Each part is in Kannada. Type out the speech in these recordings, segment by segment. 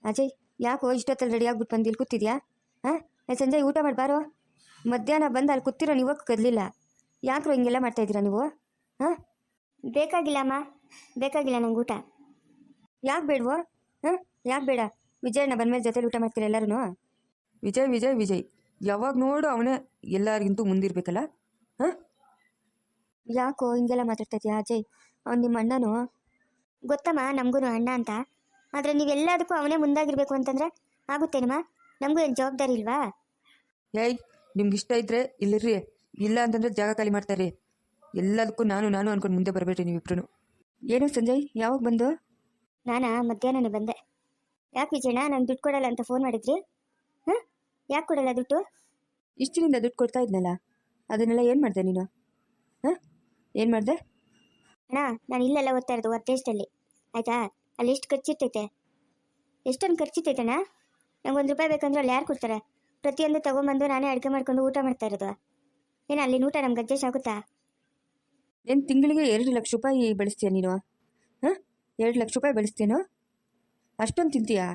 ಅಜಯ್, ಯಾಕೋ ಇಷ್ಟೊತ್ತಲ್ಲಿ ರೆಡಿ ಆಗ್ಬಿಟ್ಟು ಬಂದು ಇಲ್ಲಿ ಕೂತಿದ್ಯಾ? ಹಾಂ, ಸಂಜಯ್ ಊಟ ಮಾಡಬಾರೋ. ಮಧ್ಯಾಹ್ನ ಬಂದು ಅಲ್ಲಿ ಕೂತಿರೋ ನೀವು ಕದಲಿಲ್ಲ. ಯಾಕ್ರೋ ಹಿಂಗೆಲ್ಲ ಮಾಡ್ತಾಯಿದ್ದೀರಾ ನೀವು? ಹಾಂ, ಬೇಕಾಗಿಲ್ಲ ಅಮ್ಮ, ಬೇಕಾಗಿಲ್ಲ ನಂಗೆ ಊಟ. ಯಾಕೆ ಬೇಡವೋ? ಹಾಂ, ಯಾಕೆ ಬೇಡ? ವಿಜಯಣ್ಣ ಬಂದಮೇಲೆ ಜೊತೆಲಿ ಊಟ ಮಾಡ್ತೀರಾ ಎಲ್ಲರೂ? ವಿಜಯ್ ವಿಜಯ್ ವಿಜಯ್ ಯಾವಾಗ ನೋಡು ಅವನೇ ಎಲ್ಲರಿಗಿಂತೂ ಮುಂದಿರ್ಬೇಕಲ್ಲ. ಹಾಂ, ಯಾಕೋ ಹಿಂಗೆಲ್ಲ ಮಾತಾಡ್ತಾ ಇದೆಯಾ ಅಜಯ್? ಅವ್ನು ನಿಮ್ಮ ಅಣ್ಣನೂ. ಗೊತ್ತಮ್ಮ ನಮಗೂ ಅಣ್ಣ ಅಂತ. ಆದರೆ ನೀವೆಲ್ಲದಕ್ಕೂ ಅವನೇ ಮುಂದಾಗಿರ್ಬೇಕು ಅಂತಂದರೆ ಆಗುತ್ತೇನಮ್ಮ? ನಮಗೂ ಏನು ಜವಾಬ್ದಾರಿ ಇಲ್ವಾ? ಏಯ್, ನಿಮ್ಗೆ ಇಷ್ಟ ಇದ್ದರೆ ಇಲ್ಲಿರ್ರಿ, ಇಲ್ಲ ಅಂತಂದರೆ ಜಾಗ ಖಾಲಿ ಮಾಡ್ತಾರೆ. ಎಲ್ಲದಕ್ಕೂ ನಾನು ಅನ್ಕೊಂಡು ಮುಂದೆ ಬರಬೇಡ್ರಿ ನೀವಿಬ್ರು. ಏನು ಸಂಜಯ್, ಯಾವಾಗ ಬಂದು? ನಾನಾ ಮಧ್ಯಾಹ್ನನೇ ಬಂದೆ. ಯಾಕೆ ವಿಜಯಣ್ಣ ನಂಗೆ ದುಡ್ಡು ಕೊಡಲ್ಲ ಅಂತ ಫೋನ್ ಮಾಡಿದ್ರಿ? ಹಾಂ, ಯಾಕೆ ಕೊಡಲ್ಲ ದುಡ್ಡು? ಇಷ್ಟಿನಿಂದ ದುಡ್ಡು ಕೊಡ್ತಾ ಇದ್ನಲ್ಲ, ಅದನ್ನೆಲ್ಲ ಏನು ಮಾಡಿದೆ ನೀನು? ಹಾಂ, ಏನು ಮಾಡಿದೆ? ಅಣ್ಣ, ನಾನು ಇಲ್ಲೆಲ್ಲ ಓದ್ತಾ ಇರೋದು ಹೊರದೇಶದಲ್ಲಿ, ಆಯಿತಾ? ಅಲ್ಲಿ ಎಷ್ಟು ಖರ್ಚಿರ್ತೈತೆ, ಎಷ್ಟೊಂದು ಖರ್ಚಿರ್ತೈತಣ್ಣ. ನಂಗೆ ₹1 ಬೇಕಂದ್ರೆ ಅಲ್ಲಿ ಯಾರು ಕೊಡ್ತಾರೆ? ಪ್ರತಿಯೊಂದು ತೊಗೊಂಬಂದು ನಾನೇ ಅಡುಗೆ ಮಾಡ್ಕೊಂಡು ಊಟ ಮಾಡ್ತಾ ಇರೋದು. ಏನು ಅಲ್ಲಿನ ಊಟ ನಮ್ಗೆ ಅಡ್ಜಸ್ಟ್ ಆಗುತ್ತಾ? ಏನು ತಿಂಗಳಿಗೆ ₹2 ಲಕ್ಷ ಬೆಳೆಸ್ತೀಯ ನೀನು? ಹಾಂ, ₹2 ಲಕ್ಷ ಬೆಳೆಸ್ತೀನೋ? ಅಷ್ಟೊಂದು ತಿಂತೀಯಾ?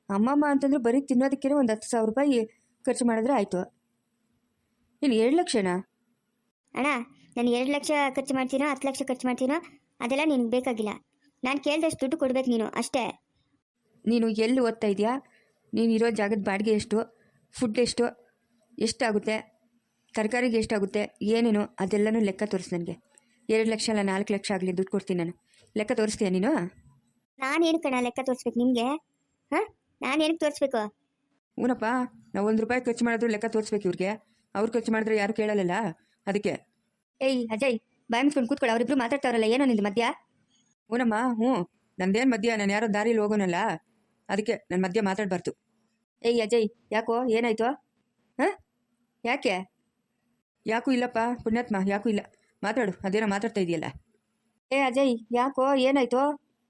ಅಮ್ಮಮ್ಮ ಅಂತಂದ್ರೆ ಬರೀ ತಿನ್ನೋದಕ್ಕೇ ಒಂದು ₹10,000 ಖರ್ಚು ಮಾಡಿದ್ರೆ ಆಯಿತು. ನೀನು 2 ಲಕ್ಷನಾ? ಅಣ್ಣ, ನಾನು 2 ಲಕ್ಷ ಖರ್ಚು ಮಾಡ್ತೀನೋ 10 ಲಕ್ಷ ಖರ್ಚು ಮಾಡ್ತೀನೋ ಅದೆಲ್ಲ ನಿನಗೆ ಬೇಕಾಗಿಲ್ಲ. ನಾನು ಕೇಳಿದಷ್ಟು ದುಡ್ಡು ಕೊಡ್ಬೇಕು ನೀನು, ಅಷ್ಟೇ. ನೀನು ಎಲ್ಲಿ ಓದ್ತಾ ಇದೆಯಾ? ನೀನು ಇರೋ ಜಾಗದ ಬಾಡಿಗೆ ಎಷ್ಟು, ಫುಡ್ ಎಷ್ಟಾಗುತ್ತೆ, ತರಕಾರಿಗೆ ಎಷ್ಟಾಗುತ್ತೆ, ಏನೇನು ಅದೆಲ್ಲನೂ ಲೆಕ್ಕ ತೋರಿಸಿ ನನಗೆ. 2 ಲಕ್ಷ ಅಲ್ಲ 4 ಲಕ್ಷ ಆಗಲಿ ದುಡ್ಡು ಕೊಡ್ತೀನಿ ನಾನು. ಲೆಕ್ಕ ತೋರಿಸ್ತೀಯ ನೀನು? ನಾನೇನು ಕಣ ಲೆಕ್ಕ ತೋರಿಸ್ಬೇಕು ನಿಮಗೆ? ಹಾಂ, ನಾನೇನಕ್ಕೆ ತೋರಿಸ್ಬೇಕು? ಹೂನಪ್ಪ, ನಾವು ₹1 ಖರ್ಚು ಮಾಡಿದ್ರು ಲೆಕ್ಕ ತೋರಿಸ್ಬೇಕು ಇವ್ರಿಗೆ. ಅವ್ರು ಖರ್ಚು ಮಾಡಿದ್ರೆ ಯಾರು ಕೇಳಲ್ಲ, ಅದಕ್ಕೆ. ಏಯ್ ಅಜಯ್, ಬಾಯ್ ಮುಚ್ಕೊಂಡು ಕೂತ್ಕೊಳ್ಳೋ. ಅವರಿಬ್ರು ಮಾತಾಡ್ತಾವ್ರಲ್ಲ, ಏನೋ ನಿಂದು ಮಧ್ಯ? ಹೂನಮ್ಮ, ಹ್ಞೂ, ನಂದೇನು ಮಧ್ಯ, ನಾನು ಯಾರೋ ದಾರಿಲಿ ಹೋಗೋನಲ್ಲ, ಅದಕ್ಕೆ ನನ್ನ ಮಧ್ಯ ಮಾತಾಡಬಾರ್ದು. ಏಯ್ ಅಜಯ್, ಯಾಕೋ ಏನಾಯ್ತು? ಹಾಂ, ಯಾಕೆ? ಯಾಕೂ ಇಲ್ಲಪ್ಪ ಪುಣ್ಯಾತ್ಮ, ಯಾಕೂ ಇಲ್ಲ. ಮಾತಾಡು, ಅದೇನೋ ಮಾತಾಡ್ತಾ ಇದೆಯಲ್ಲ. ಏ ಅಜಯ್, ಯಾಕೋ ಏನಾಯ್ತು?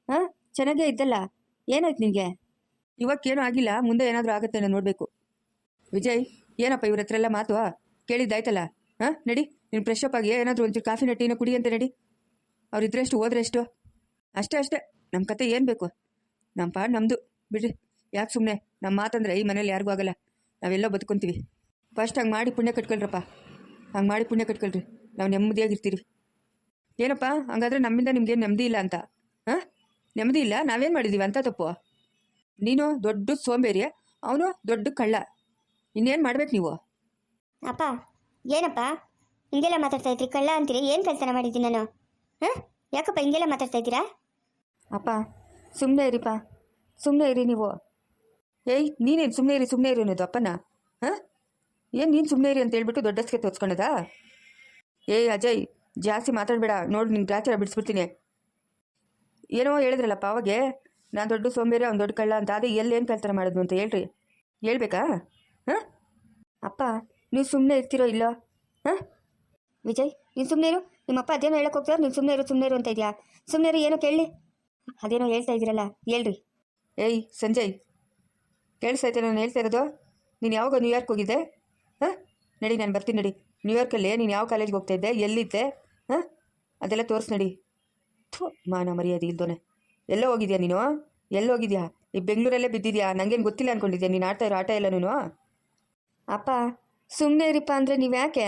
ಹಾಂ, ಚೆನ್ನಾಗೇ ಇದ್ದಲ್ಲ, ಏನಾಯ್ತು ನಿನಗೆ? ಇವಕ್ಕೇನೂ ಆಗಿಲ್ಲ, ಮುಂದೆ ಏನಾದರೂ ಆಗುತ್ತೆ ನಾನು ನೋಡಬೇಕು. ವಿಜಯ್, ಏನಪ್ಪ ಇವ್ರ ಹತ್ರ ಎಲ್ಲ ಮಾತು ಕೇಳಿದ್ದಾಯ್ತಲ್ಲ. ಹಾಂ, ನಡಿ, ನೀನು ಫ್ರೆಶ್ ಅಪ್ ಆಗಿ ಏನಾದರೂ ಒಂಚೂರು ಕಾಫಿನ ಟೀನ ಕುಡಿ ಅಂತ ನಡಿ. ಅವ್ರಿದ್ರೆಷ್ಟು ಹೋದ್ರೆಷ್ಟು, ಅಷ್ಟೇ. ನಮ್ಮ ಕತೆ ಏನು ಬೇಕು, ನಮ್ಮ ಪಾಡು ನಮ್ಮದು ಬಿಡ್ರಿ. ಯಾಕೆ ಸುಮ್ಮನೆ ನಮ್ಮ ಮಾತಂದರೆ ಈ ಮನೇಲಿ ಯಾರಿಗೂ ಆಗಲ್ಲ, ನಾವೆಲ್ಲ ಬದುಕೊಂತೀವಿ. ಫಸ್ಟ್ ಹಂಗೆ ಮಾಡಿ ಪುಣ್ಯ ಕಟ್ಕೊಳ್ರಪ್ಪ, ಹಂಗೆ ಮಾಡಿ ಪುಣ್ಯ ಕಟ್ಕೊಳ್ರಿ, ನಾವು ನೆಮ್ಮದಿಯಾಗಿರ್ತೀರಿ. ಏನಪ್ಪ ಹಂಗಾದ್ರೆ ನಮ್ಮಿಂದ ನಿಮ್ಗೇನು ನೆಮ್ಮದಿ ಇಲ್ಲ ಅಂತ? ಹಾಂ, ನೆಮ್ಮದಿ ಇಲ್ಲ, ನಾವೇನು ಮಾಡಿದ್ದೀವಿ ಅಂತ ತಪ್ಪು? ನೀನು ದೊಡ್ಡ ಸೋಂಬೇರಿ, ಅವನು ದೊಡ್ಡ ಕಳ್ಳ. ಇನ್ನೇನು ಮಾಡ್ಬೇಕು ನೀವು? ಅಪ್ಪ, ಏನಪ್ಪ ಹಿಂಗೆಲ್ಲ ಮಾತಾಡ್ತಾ ಇದ್ರಿ? ಕಳ್ಳ ಅಂತೀರಿ? ಏನು ಕೆಲಸ ಮಾಡಿದ್ದೀನಿ ನಾನು? ಹಾಂ, ಯಾಕಪ್ಪ ಹಿಂಗೆಲ್ಲ ಮಾತಾಡ್ತಾ ಇದ್ದೀರಾ? ಅಪ್ಪ ಸುಮ್ಮನೆ ಇರಿಪ್ಪ, ಸುಮ್ಮನೆ ಇರಿ ನೀವು. ಏಯ್, ನೀನೇನು ಸುಮ್ಮನೆ ಇರಿ ಅನ್ನೋದು ಅಪ್ಪನ? ಹಾಂ, ಏನು ನೀನು ಸುಮ್ಮನೆ ಇರಿ ಅಂತ ಹೇಳ್ಬಿಟ್ಟು ದೊಡ್ಡಸ್ಕೆ ತೋರಿಸ್ಕೊಂಡದಾ? ಏಯ್ ಅಜಯ್, ಜಾಸ್ತಿ ಮಾತಾಡಬೇಡ ನೋಡು, ನಿಂಗೆ ಗ್ರಾಚಾರ ಬಿಡಿಸ್ಬಿಡ್ತೀನಿ. ಏನೋ ಹೇಳಿದ್ರಲ್ಲಪ್ಪ ಅವಾಗೆ, ನಾನು ದೊಡ್ಡ ಸೋಂಬೇರಿ ಅವ್ನು ದೊಡ್ಡ ಕಳ್ಳ ಅಂತ. ಅದೇ ಎಲ್ಲೇನು ಕಳ್ತನ ಮಾಡಿದ್ನು ಅಂತ ಹೇಳ್ರಿ, ಹೇಳ್ಬೇಕಾ? ಹಾಂ, ಅಪ್ಪ ನೀವು ಸುಮ್ಮನೆ ಇರ್ತಿರೋ ಇಲ್ಲೋ? ಹಾಂ ವಿಜಯ್, ನೀನು ಸುಮ್ಮನೆ ಇರು. ನಿಮ್ಮಪ್ಪ ಅದೇನೋ ಹೇಳಕ್ಕೆ ಹೋಗ್ತಾರೆ, ನೀನು ಸುಮ್ಮನೆ ಇರು ಅಂತ ಇದೆಯಾ? ಸುಮ್ಮನೆ ಇರು, ಏನೋ ಕೇಳಲಿ. ಅದೇನೋ ಹೇಳ್ತಾ ಇದ್ದೀರಲ್ಲ, ಹೇಳ್ರಿ. ಏಯ್ ಸಂಜಯ್, ಕೇಳಿಸೈತೆ ನಾನು ಹೇಳ್ತಾ ಇರೋದು? ನೀನು ಯಾವಾಗ ನ್ಯೂಯಾರ್ಕ್ ಹೋಗಿದ್ದೆ? ಹಾಂ, ನಡಿ, ನಾನು ಬರ್ತೀನಿ ನಡಿ. ನ್ಯೂಯಾರ್ಕಲ್ಲಿ ನೀನು ಯಾವ ಕಾಲೇಜ್ಗೆ ಹೋಗ್ತಾ ಇದ್ದೆ, ಎಲ್ಲಿದ್ದೆ? ಹಾಂ, ಅದೆಲ್ಲ ತೋರಿಸ್ ನಡಿ. ಥೂ, ಮಾನ ಮರ್ಯಾದೆ ಇಲ್ದೋನೆ. ಎಲ್ಲೋ ಹೋಗಿದ್ಯಾ ನೀನು? ಎಲ್ಲೋ ಹೋಗಿದ್ಯಾ? ಈ ಬೆಂಗಳೂರಲ್ಲೇ ಬಿದ್ದಿದ್ಯಾ? ನನಗೇನು ಗೊತ್ತಿಲ್ಲ ಅಂದ್ಕೊಂಡಿದ್ಯಾ ನೀನು ಆಡ್ತಾ ಇರೋ ಆಟ ಎಲ್ಲ ನೀನು? ಅಪ್ಪ ಸುಮ್ಮನೆ ಇರಿಪ್ಪ ಅಂದರೆ ನೀವು ಯಾಕೆ?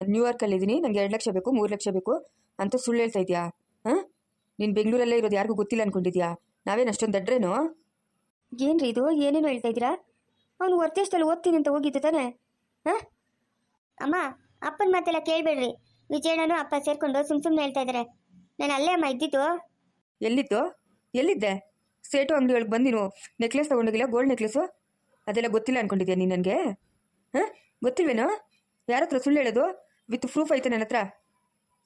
ನ್ಯೂಯಾರ್ಕಲ್ಲಿದ್ದೀನಿ, ನನಗೆ 2 ಲಕ್ಷ ಬೇಕು, 3 ಲಕ್ಷ ಬೇಕು ಅಂತ ಸುಳ್ಳು ಹೇಳ್ತಾ ಇದೆಯಾ? ಹಾಂ, ನೀನು ಬೆಂಗಳೂರಲ್ಲೇ ಇರೋದು ಯಾರಿಗೂ ಗೊತ್ತಿಲ್ಲ ಅಂದ್ಕೊಂಡಿದ್ಯಾ? ನಾವೇನು ಅಷ್ಟೊಂದು ದಡ್ರೇನು? ಏನ್ರಿ ಇದು, ಏನೇನು ಹೇಳ್ತಾ ಇದ್ದೀರಾ? ಅವನು ಹೊರದೇಶದಲ್ಲಿ ಓದ್ತೀನಿ ಅಂತ ಹೋಗಿದ್ದು ತಾನೆ? ಹಾಂ, ಅಮ್ಮ, ಅಪ್ಪನ ಮಾತೆಲ್ಲ ಕೇಳಬೇಡ್ರಿ. ವಿಜಯಣ್ಣನೂ ಅಪ್ಪ ಸೇರ್ಕೊಂಡು ಸುಮ್ಮನೆ ಹೇಳ್ತಾ ಇದ್ದಾರೆ. ನಾನು ಅಲ್ಲೇ ಅಮ್ಮ ಇದ್ದಿದ್ದು. ಎಲ್ಲಿತ್ತು? ಎಲ್ಲಿದ್ದೆ? ಸೇಟು ಅಂಗಡಿ ಒಳಗೆ ಬಂದು ನೀನು ನೆಕ್ಲೆಸ್ ತೊಗೊಂಡೋಗಿಲ್ಲ, ಗೋಲ್ಡ್ ನೆಕ್ಲೆಸ್ಸು, ಅದೆಲ್ಲ ಗೊತ್ತಿಲ್ಲ ಅಂದ್ಕೊಂಡಿದ್ಯಾ ನೀನು ನನಗೆ? ಹಾಂ, ಗೊತ್ತಿಲ್ವೇನೋ? ಯಾರ ಹತ್ರ ಸುಳ್ಳು ಹೇಳೋದು? ವಿತ್ ಪ್ರೂಫ್ ಐತೆ ನನ್ನ ಹತ್ರ.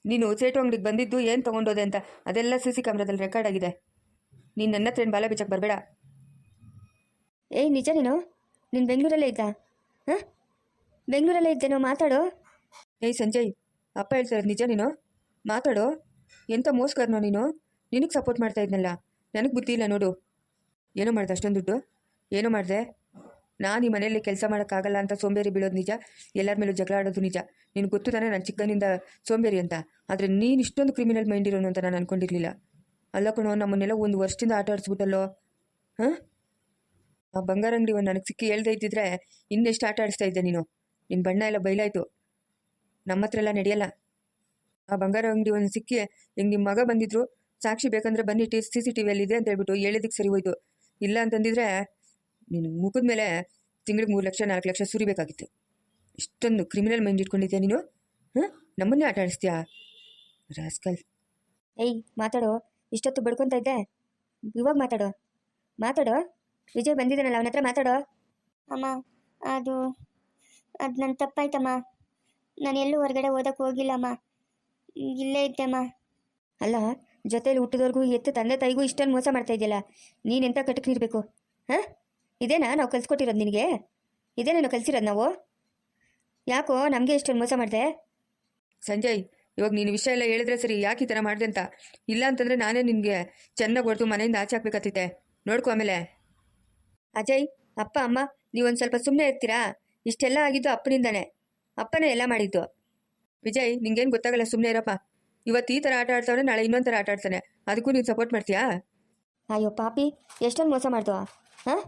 ನೀನು ಸೇಟು ಅಂಗಡಿಗೆ ಬಂದಿದ್ದು ಏನು ತೊಗೊಂಡೋದೆ ಅಂತ ಅದೆಲ್ಲ CC ಕ್ಯಾಮ್ರಾದಲ್ಲಿ ರೆಕಾರ್ಡ್ ಆಗಿದೆ. ನೀನು ನನ್ನ ಹತ್ರ ಏನು ಬಾಲ ಬಿಚ್ಚಕ್ಕೆ ಬರಬೇಡ. ಏಯ್ ನಿಜ ನೀನು ಬೆಂಗಳೂರಲ್ಲೇ ಇದ್ದ? ಹಾಂ, ಬೆಂಗಳೂರಲ್ಲೇ ಇದ್ದೇನೋ, ಮಾತಾಡು. ಏಯ್ ಸಂಜಯ್, ಅಪ್ಪ ಹೇಳ್ತಾರೆ ನಿಜ, ನೀನು ಮಾತಾಡು. ಎಂಥ ಮೋಸ್ಕರನೋ ನೀನು, ನಿನಗೆ ಸಪೋರ್ಟ್ ಮಾಡ್ತಾ ಇದ್ನಲ್ಲ, ನನಗೆ ಬುದ್ಧಿ ಇಲ್ಲ ನೋಡು. ಏನೋ ಮಾಡಿದೆ ಅಷ್ಟೊಂದು ದುಡ್ಡು? ಏನೋ ಮಾಡಿದೆ? ನಾನು ಈ ಮನೆಯಲ್ಲಿ ಕೆಲಸ ಮಾಡೋಕ್ಕಾಗಲ್ಲ ಅಂತ ಸೋಂಬೇರಿ ಬೀಳೋದು ನಿಜ, ಎಲ್ಲರ ಮೇಲೂ ಜಗಳ ಆಡೋದು ನಿಜ. ನಿನಗೆ ಗೊತ್ತು ತಾನೇ ನಾನು ಚಿಕ್ಕನಿಂದ ಸೋಂಬೇರಿ ಅಂತ. ಆದರೆ ನೀನು ಇಷ್ಟೊಂದು ಕ್ರಿಮಿನಲ್ ಮೈಂಡ್ ಇರೋನು ಅಂತ ನಾನು ಅಂದ್ಕೊಂಡಿರಲಿಲ್ಲ. ಅಲ್ಲ ಕಣೋ, ನಮ್ಮನ್ನೆಲ್ಲ 1 ವರ್ಷದಿಂದ ಆಟ ಆಡಿಸ್ಬಿಟ್ಟಲ್ಲೋ. ಹಾಂ? ಆ ಬಂಗಾರ ಅಂಗಡಿ ಒಂದು ನನಗೆ ಸಿಕ್ಕಿ ಹೇಳ್ದೇ ಇದ್ದಿದ್ರೆ ಇನ್ನೆಷ್ಟು ಆಟ ಆಡಿಸ್ತಾ ಇದ್ದೆ ನೀನು. ನಿನ್ನ ಬಣ್ಣ ಎಲ್ಲ ಬಯಲಾಯಿತು. ನಮ್ಮ ಹತ್ರ ಎಲ್ಲ ನಡೆಯಲ್ಲ. ಆ ಬಂಗಾರ ಅಂಗಡಿ ಒಂದು ಸಿಕ್ಕಿ ಹಿಂಗೆ ನಿಮ್ಮ ಮಗ ಬಂದಿದ್ರು, ಸಾಕ್ಷಿ ಬೇಕಂದ್ರೆ ಬನ್ನಿ CCTV ಇದೆ ಅಂತ ಹೇಳ್ಬಿಟ್ಟು ಹೇಳಿದ್ದಕ್ಕೆ ಸರಿ ಹೋಯ್ತು. ಇಲ್ಲ ಅಂತಂದಿದ್ರೆ ನಿನ್ನ ಮುಖದ ಮೇಲೆ ತಿಂಗಳಿಗೆ 3 ಲಕ್ಷ 4 ಲಕ್ಷ ಸುರಿಬೇಕಾಗಿತ್ತು. ಇಷ್ಟೊಂದು ಕ್ರಿಮಿನಲ್ ಮೈಂಡ್ ಇಟ್ಕೊಂಡಿದ್ಯಾ ನೀನು? ಹಾಂ? ನಮ್ಮನ್ನೇ ಆಟ ಆಡಿಸ್ತೀಯಾ ರಾಸ್ಕಲ್. ಏಯ್ ಮಾತಾಡೋ, ಇಷ್ಟೊತ್ತು ಬಡ್ಕೊತಾ ಇದ್ದೆ, ಇವಾಗ ಮಾತಾಡೋ. ವಿಜಯ್ ಬಂದಿದ್ದಾನಲ್ಲ, ಅವನ ಹತ್ರ ಮಾತಾಡೋ. ಅಮ್ಮ, ಅದು ನನ್ನ ತಪ್ಪಾಯ್ತಮ್ಮ. ನಾನು ಎಲ್ಲೂ ಹೊರಗಡೆ ಓದಕ್ಕೆ ಹೋಗಿಲ್ಲಮ್ಮ, ಇಲ್ಲೇ ಇದ್ದೆಮ್ಮ. ಅಲ್ಲ, ಜೊತೇಲಿ ಹುಟ್ಟಿದವ್ರಿಗೂ ಎತ್ತು ತಂದೆ ತಾಯಿಗೂ ಇಷ್ಟೊಂದು ಮೋಸ ಮಾಡ್ತಾ ಇದೆಯಲ್ಲ, ನೀನೆಂತ ಕಟಕ್ ನೀರಬೇಕು? ಹಾಂ? ಇದೇನಾ ನಾವು ಕಲ್ಸ್ಕೊಟ್ಟಿರೋದು ನಿನಗೆ? ಇದೇನೇನೋ ಕಲ್ಸಿರೋದು ನಾವು? ಯಾಕೋ ನಮಗೆ ಇಷ್ಟೊಂದು ಮೋಸ ಮಾಡಿದೆ? ಸಂಜಯ್, ಇವಾಗ ನೀನು ವಿಷಯ ಎಲ್ಲ ಹೇಳಿದ್ರೆ ಸರಿ, ಯಾಕೆ ಈ ಥರ ಮಾಡಿದೆ ಅಂತ. ಇಲ್ಲ ಅಂತಂದರೆ ನಾನೇ ನಿನಗೆ ಚೆನ್ನಾಗಿ ಹೊಡೆದು ಮನೆಯಿಂದ ಆಚೆ ಹಾಕ್ಬೇಕಾಗ್ತೈತೆ. ನೋಡ್ಕೊ ಆಮೇಲೆ. ಅಜಯ್, ಅಪ್ಪ ಅಮ್ಮ ನೀವೊಂದು ಸ್ವಲ್ಪ ಸುಮ್ಮನೆ ಇರ್ತೀರಾ? ಇಷ್ಟೆಲ್ಲ ಆಗಿದ್ದು ಅಪ್ಪನಿಂದಾನೆ, ಅಪ್ಪನೇ ಎಲ್ಲ ಮಾಡಿದ್ದು. ವಿಜಯ್, ನಿಂಗೇನು ಗೊತ್ತಾಗಲ್ಲ, ಸುಮ್ಮನೆ ಇರಪ್ಪ. ಇವತ್ತು ಈ ಥರ ಆಟ ಆಡ್ತಾವನೆ, ನಾಳೆ ಇನ್ನೊಂದು ಥರ ಆಟ ಆಡ್ತಾನೆ. ಅದಕ್ಕೂ ನೀನು ಸಪೋರ್ಟ್ ಮಾಡ್ತೀಯಾ? ಅಯ್ಯೋ ಪಾಪಿ, ಎಷ್ಟೊಂದು ಮೋಸ ಮಾಡ್ದು? ಹಾಂ,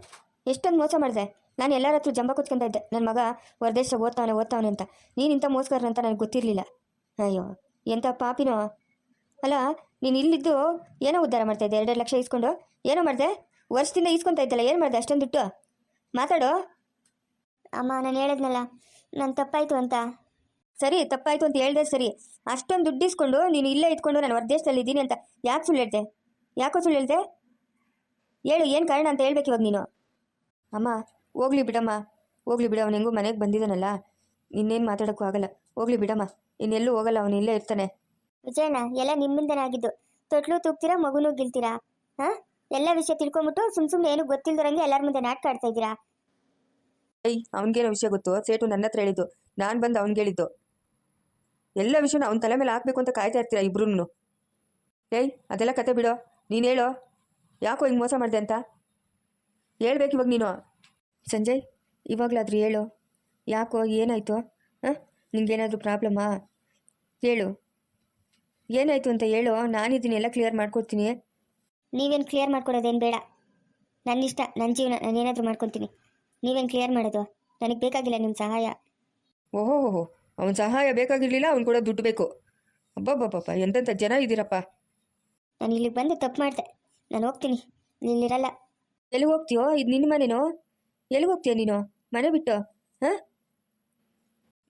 ಎಷ್ಟೊಂದು ಮೋಸ ಮಾಡಿದೆ. ನಾನು ಎಲ್ಲರ ಹತ್ರ ಜಂಬ ಕೂತ್ಕೊಂತ ಇದ್ದೆ, ನನ್ನ ಮಗ ಹೊರದೇಶ ಓದ್ತಾವನೆ ಅಂತ. ನೀನು ಇಂಥ ಮೋಸಗಾರನ ಅಂತ ನನಗೆ ಗೊತ್ತಿರಲಿಲ್ಲ. ಅಯ್ಯೋ ಎಂಥ ಪಾಪಿನೋ. ಅಲ್ಲ, ನೀನು ಇಲ್ಲಿದ್ದು ಏನೋ ಉದ್ಧಾರ ಮಾಡ್ತಾಯಿದ್ದೆ? 2 ಲಕ್ಷ ಇಸ್ಕೊಂಡು ಏನೋ ಮಾಡಿದೆ? ವರ್ಷದಿಂದ ಇಸ್ಕೊತಾ ಇದ್ದಲ್ಲ, ಏನು ಮಾಡಿದೆ ಅಷ್ಟೊಂದು ದುಡ್ಡು? ಮಾತಾಡೋ. ಅಮ್ಮ, ನಾನು ಹೇಳಿದ್ನಲ್ಲ ನನ್ನ ತಪ್ಪಾಯಿತು ಅಂತ. ಸರಿ, ತಪ್ಪಾಯಿತು ಅಂತ ಹೇಳ್ದೆ ಸರಿ. ಅಷ್ಟೊಂದು ದುಡ್ಡು ಇಸ್ಕೊಂಡು ನೀನು ಇಲ್ಲೇ ಇದ್ಕೊಂಡು ನಾನು ಹೊರದೇಶದಲ್ಲಿ ಇದ್ದೀನಿ ಅಂತ ಯಾಕೆ ಸುಳ್ಳು ಹೇಳ್ದೆ? ಯಾಕೋ ಸುಳ್ಳು ಹೇಳ್ದೆ? ಹೇಳು, ಏನು ಕಾರಣ ಅಂತ ಹೇಳ್ಬೇಕು ಇವಾಗ ನೀನು. ಅಮ್ಮ ಹೋಗ್ಲಿ ಬಿಡಮ್ಮ, ಹೋಗ್ಲಿ ಬಿಡ. ಅವನು ಹೆಂಗೂ ಮನೆಗೆ ಬಂದಿದ್ದಾನಲ್ಲ, ಇನ್ನೇನು ಮಾತಾಡೋಕ್ಕೂ ಆಗಲ್ಲ. ಹೋಗ್ಲಿ ಬಿಡಮ್ಮ, ಇನ್ನೆಲ್ಲೂ ಹೋಗಲ್ಲ, ಅವನು ಇಲ್ಲೇ ಇರ್ತಾನೆ. ವಿಜಯಣ್ಣ, ಎಲ್ಲ ನಿಮ್ಮಿಂದನೇ ಆಗಿದ್ದು. ತೊಟ್ಲು ತೂಗ್ತೀರಾ, ಮಗುನೂ ಗಿಲ್ತೀರಾ. ಹಾಂ? ಎಲ್ಲ ವಿಷಯ ತಿಳ್ಕೊಂಬಿಟ್ಟು ಸುಮ್ಮನೆ ಏನು ಗೊತ್ತಿಲ್ದಿರಂಗೆ ಎಲ್ಲರ ಮುಂದೆ ನಾಟಕ ಆಡ್ತಾ ಇದ್ದೀರಾ. ಅವನಿಗೇನೋ ವಿಷಯ ಗೊತ್ತು? ಸೇಟು ನನ್ನ ಹತ್ರ ಹೇಳಿದ್ದು, ನಾನು ಬಂದು ಅವ್ನಿಗೆ ಹೇಳಿದ್ದು. ಎಲ್ಲ ವಿಷಯನ ಅವ್ನ ತಲೆ ಮೇಲೆ ಹಾಕ್ಬೇಕು ಅಂತ ಕಾಯ್ತಾ ಇರ್ತೀರಾ ಇಬ್ರು. ಅದೆಲ್ಲ ಕತೆ ಬಿಡೋ, ನೀನು ಹೇಳೋ, ಯಾಕೋ ಹಿಂಗೆ ಮೋಸ ಮಾಡಿದೆ ಅಂತ ಹೇಳ್ಬೇಕು ಇವಾಗ ನೀನು. ಸಂಜಯ್, ಇವಾಗಲಾದ್ರೂ ಹೇಳು, ಯಾಕೋ, ಏನಾಯಿತು? ಹಾಂ, ನಿಂಗೇನಾದರೂ ಪ್ರಾಬ್ಲಮ್ಮಾ? ಹೇಳು, ಏನಾಯಿತು ಅಂತ ಹೇಳು. ನಾನಿದ್ದೀನಿ, ಎಲ್ಲ ಕ್ಲಿಯರ್ ಮಾಡ್ಕೊಡ್ತೀನಿ. ನೀವೇನು ಕ್ಲಿಯರ್ ಮಾಡ್ಕೊಡೋದೇನು ಬೇಡ. ನನ್ನ ಇಷ್ಟ, ನನ್ನ ಜೀವನ, ನಾನೇನಾದರೂ ಮಾಡ್ಕೊತೀನಿ. ನೀವೇನು ಕ್ಲಿಯರ್ ಮಾಡೋದು? ನನಗೆ ಬೇಕಾಗಿಲ್ಲ ನಿಮ್ಮ ಸಹಾಯ. ಓಹೋ, ಅವನ ಸಹಾಯ ಬೇಕಾಗಿರಲಿಲ್ಲ, ಅವ್ನು ಕೂಡ ದುಡ್ಡು ಬೇಕು. ಅಬ್ಬಬ್ಬಬ್ಬ, ಎಂತೆಂಥ ಜನ ಇದ್ದೀರಪ್ಪ. ನಾನು ಇಲ್ಲಿಗೆ ಬಂದು ತಪ್ಪು ಮಾಡಿದೆ, ನಾನು ಹೋಗ್ತೀನಿ, ಇಲ್ಲಿರಲ್ಲ. ಎಲ್ಲಿಗೆ ಹೋಗ್ತೀಯೋ? ಇದು ನಿನ್ನ ಮನೆನೋ? ಎಲ್ಲಿಗೆ ಹೋಗ್ತೀಯ ನೀನು ಮನೆ ಬಿಟ್ಟು? ಹಾಂ,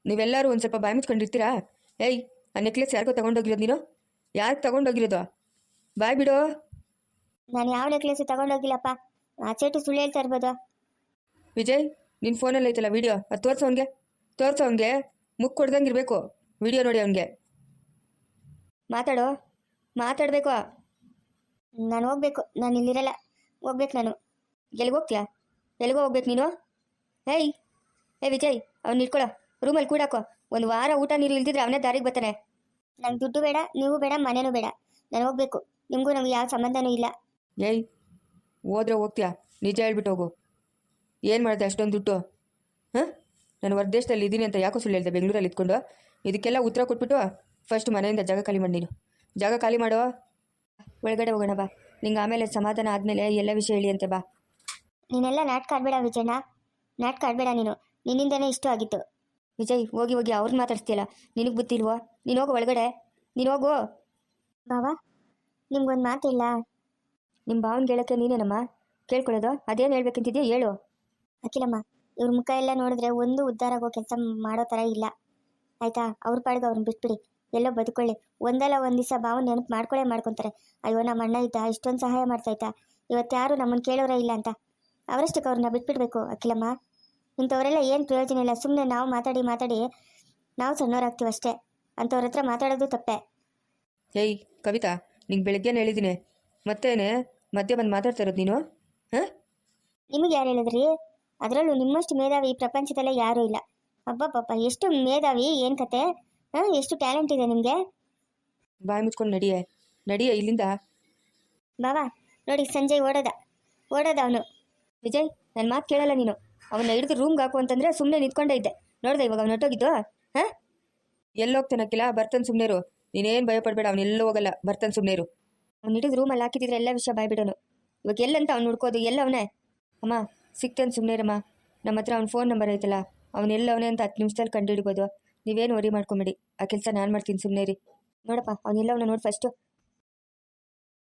ನೀವೆಲ್ಲರೂ ಒಂದು ಸ್ವಲ್ಪ ಬಾಯಿ ಮುಚ್ಕೊಂಡಿರ್ತೀರಾ? ಆ ನೆಕ್ಲೆಸ್ ಯಾರಿಗೋ ತಗೊಂಡೋಗಿರೋದು ನೀನು? ಯಾರಿಗೆ ತಗೊಂಡೋಗಿರೋದು? ಬಾಯ್ ಬಿಡೋ. ನಾನು ಯಾವ ನೆಕ್ಲೆಸ್ ತಗೊಂಡೋಗಿಲ್ಲಪ್ಪ. ಆ ಚೇಟು ಸುಳ್ಳು ಹೇಳ್ತಾ ಇರ್ಬೋದು. ವಿಜಯ್, ನಿನ್ನ ಫೋನಲ್ಲಿ ಐತಲ್ಲ ವೀಡಿಯೋ, ಅದು ತೋರಿಸೋ ಅವನಿಗೆ. ಮುಖ ಕೊಡ್ದಂಗೆ ಇರಬೇಕು ವಿಡಿಯೋ ನೋಡಿ ಅವನಿಗೆ. ಮಾತಾಡಬೇಕು. ನಾನು ಹೋಗ್ಬೇಕು, ನಾನು ಇಲ್ಲಿರಲ್ಲ, ಹೋಗ್ಬೇಕು ನಾನು. ಎಲ್ಲಿಗೆ ಹೋಗ್ತೀಯಾ? ಎಲ್ಲಿಗೋ ಹೋಗ್ಬೇಕು ನೀನು? ವಿಜಯ್, ಅವ್ನು ಇಟ್ಕೊಳ್ಳೋ, ರೂಮಲ್ಲಿ ಕೂಡಾಕೋ. ಒಂದು ವಾರ ಊಟ ನೀರು ಇಲ್ದಿದ್ರೆ ಅವನೇ ದಾರಿಗೆ ಬರ್ತಾನೆ. ನಂಗೆ ದುಡ್ಡು ಬೇಡ, ನೀವು ಬೇಡ, ಮನೇನೂ ಬೇಡ. ನಾನು ಹೋಗ್ಬೇಕು. ನಿಮಗೂ ನಮ್ಗೆ ಯಾವ ಸಂಬಂಧನೂ ಇಲ್ಲ. ಹೋದ್ರೆ ಹೋಗ್ತೀಯಾ? ನಿಜ ಹೇಳ್ಬಿಟ್ಟು ಹೋಗು. ಏನು ಮಾಡಿದೆ ಅಷ್ಟೊಂದು ದುಡ್ಡು? ಹಾಂ, ನಾನು ಹೊರದೇಶದಲ್ಲಿ ಇದ್ದೀನಿ ಅಂತ ಯಾಕೋ ಸುಳ್ಳು ಹೇಳಿದೆ ಬೆಂಗಳೂರಲ್ಲಿ ಇದ್ಕೊಂಡು? ಇದಕ್ಕೆಲ್ಲ ಉತ್ತರ ಕೊಟ್ಬಿಟ್ಟು ಫಸ್ಟ್ ಮನೆಯಿಂದ ಜಾಗ ಖಾಲಿ ಮಾಡಿ. ನೀನು ಜಾಗ ಖಾಲಿ ಮಾಡೋ. ಒಳಗಡೆ ಹೋಗೋಣ ಬಾ. ನಿಂಗೆ ಆಮೇಲೆ ಸಮಾಧಾನ ಆದಮೇಲೆ ಎಲ್ಲ ವಿಷಯ ಹೇಳಿ ಅಂತೆ ಬಾ. ನೀನೆಲ್ಲ ನಾಟಕ ಆಡಬೇಡ ವಿಜಯಣ್ಣ, ನಾಟಕ ಆಡಬೇಡ. ನಿನ್ನಿಂದನೇ ಇಷ್ಟು ಆಗಿತ್ತು. ವಿಜಯ್, ಹೋಗಿ ಅವ್ರನ್ನ ಮಾತಾಡ್ತೀಯಲ್ಲ, ನಿನಗೆ ಬುದ್ಧಿ ಇಲ್ವೋ? ನೀನು ಹೋಗು ಒಳಗಡೆ, ನೀನು ಹೋಗು. ಬಾವಾ, ನಿಮ್ಗೊಂದು ಮಾತಿಲ್ಲ. ನಿಮ್ಮ ಭಾವನ್ಗೆ ಹೇಳೋಕ್ಕೆ ನೀನೇನಮ್ಮ ಕೇಳ್ಕೊಳ್ಳೋದು? ಅದೇನು ಹೇಳ್ಬೇಕಂತಿದ್ಯಾ ಹೇಳು. ಅಖಿಲಮ್ಮ, ಇವ್ರ ಮುಖ ಎಲ್ಲ ನೋಡಿದ್ರೆ ಒಂದು ಉದ್ಧಾರ ಆಗೋ ಕೆಲಸ ಮಾಡೋ ಥರ ಇಲ್ಲ, ಆಯಿತಾ? ಅವ್ರ ಪಾಡಿಗೆ ಅವ್ರನ್ನ ಬಿಟ್ಬಿಡಿ, ಎಲ್ಲೋ ಬದುಕೊಳ್ಳಿ. ಒಂದಲ್ಲ ಒಂದು ದಿವಸ ಭಾವನ ನೆನಪು ಮಾಡ್ಕೊತಾರೆ. ಅಯ್ಯೋ, ನಮ್ಮ ಅಣ್ಣ ಇದ್ದ, ಇಷ್ಟೊಂದು ಸಹಾಯ ಮಾಡ್ತಾಯಿದ್ದ, ಇವತ್ತು ಯಾರು ನಮ್ಮನ್ನು ಕೇಳೋರೇ ಇಲ್ಲ ಅಂತ. ಅವರಷ್ಟಕ್ಕೆ ಅವ್ರನ್ನ ಬಿಟ್ಬಿಡ್ಬೇಕು ಅಖಿಲಮ್ಮ. ಇಂಥವರೆಲ್ಲ ಏನು ಪ್ರಯೋಜನ ಇಲ್ಲ. ಸುಮ್ಮನೆ ನಾವು ಮಾತಾಡಿ ನಾವು ಸಣ್ಣವರಾಗ್ತೀವಿ ಅಷ್ಟೇ. ಅಂಥವ್ರ ಹತ್ರ ಮಾತಾಡೋದು ತಪ್ಪೆ. ಕವಿತಾ, ನಿಂಗೆ ಬೆಳಗ್ಗೆನೇ ಹೇಳಿದ್ದೀನಿ, ಮತ್ತೇನೆ ಮಧ್ಯೆ ಬಂದು ಮಾತಾಡ್ತಾ ಇರೋದು ನೀನು? ಹಾಂ, ನಿಮಗೆ ಯಾರು ಹೇಳಿದ್ರಿ? ಅದರಲ್ಲೂ ನಿಮ್ಮಷ್ಟು ಮೇಧಾವಿ ಈ ಪ್ರಪಂಚದಲ್ಲೇ ಯಾರೂ ಇಲ್ಲ. ಅಬ್ಬಬ್ಬಪ್ಪ, ಎಷ್ಟು ಮೇಧಾವಿ, ಏನು ಕತೆ? ಹಾಂ, ಎಷ್ಟು ಟ್ಯಾಲೆಂಟ್ ಇದೆ ನಿಮಗೆ. ಬಾಯಿ ಮುಚ್ಕೊಂಡು ನಡಿಯೇ ಇಲ್ಲಿಂದ. ಬಾವಾ, ನೋಡಿ ಸಂಜಯ್ ಓಡೋದ ಅವನು. ವಿಜಯ್, ನನ್ನ ಮಾತು ಕೇಳಲ್ಲ ನೀನು. ಅವನ್ನ ಹಿಡಿದು ರೂಮ್ಗೆ ಹಾಕು ಅಂತಂದರೆ ಸುಮ್ಮನೆ ನಿಂತ್ಕೊಂಡೇ ಇದ್ದೆ. ನೋಡ್ದೆ ಇವಾಗ ಅವ್ನು ಹೊಟ್ಟೋಗಿದ್ದು? ಹಾಂ, ಎಲ್ಲೋಗ್ತಾನಕ್ಕಿಲ್ಲ, ಬರ್ತಾನೆ ಸುಮ್ಮನೆರು. ನೀನೇನು ಭಯಪಡಬೇಡ, ಅವನೆಲ್ಲೂ ಹೋಗಲ್ಲ, ಬರ್ತಾನೆ ಸುಮ್ಮನೆರು. ಅವ್ನು ಹಿಡಿದು ರೂಮಲ್ಲಿ ಹಾಕಿದ್ರೆ ಎಲ್ಲ ವಿಷಯ ಬಾಯ್ಬಿಡೋನು. ಇವಾಗ ಎಲ್ಲಂತ ಅವ್ನು ಹುಡ್ಕೋದು ಎಲ್ಲವನೇ? ಅಮ್ಮ ಸಿಕ್ತೇನೆ ಸುಮ್ಮನೆ ನಮ್ಮ ಹತ್ರ ಅವ್ನ ಫೋನ್ ನಂಬರ್ ಐತಲ್ಲ ಅವನೆಲ್ಲವನೇ ಅಂತ 10 ನಿಮಿಷದಲ್ಲಿ ಕಂಡುಹಿಡಿಬೋದು. ನೀವೇನು ವರಿ ಮಾಡ್ಕೊಂಬೇಡಿ, ಆ ಕೆಲಸ ನಾನು ಮಾಡ್ತೀನಿ ಸುಮ್ಮನೆ ರೀ. ನೋಡಪ್ಪ ಅವನೆಲ್ಲವನ್ನ ನೋಡಿ ಫಸ್ಟು